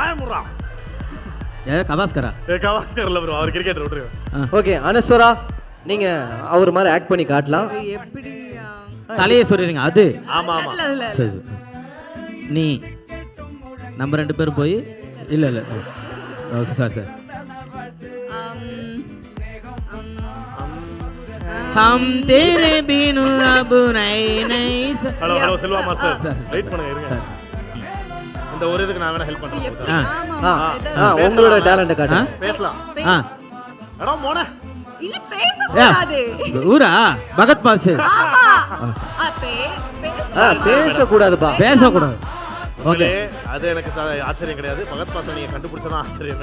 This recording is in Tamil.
வாயமுறா கவாஸ்கரா கவாஸ்கர்ல ப்ரோ அவர் கிரிக்கெட்டர் விட்டுருங்க. ஓகே அனஸ்வரா நீங்க அவர் மாதிரி ஆக்ட் பண்ணி காட்டலாம். எப்படி தலையை சொல்றீங்க அது. ஆமா ஆமா சரி நீ நம்ம 2 பேரும் போய் இல்ல இல்ல ஓகே சார் சார் हम तेरे बिनु अब नहीं नहीं hello hello Selva master wait பண்ணுங்க இருங்க. இந்த ஒரு இதுக்கு நான் வேணா ஹெல்ப் பண்றேன். உங்களோட டேலண்ட காட்டுங்க. பேசலாம். அட மோனே இல்ல பேச கூடாது. ஊரா பகத் பாஸ். ஆமா பேச கூடாதுப்பா. பேச கூடாது. ஓகே அது எனக்கு ஆச்சரியம் கிடையாது. பகத் பாஸ் நீங்க கண்டுபிடிச்சதா ஆச்சரியம்.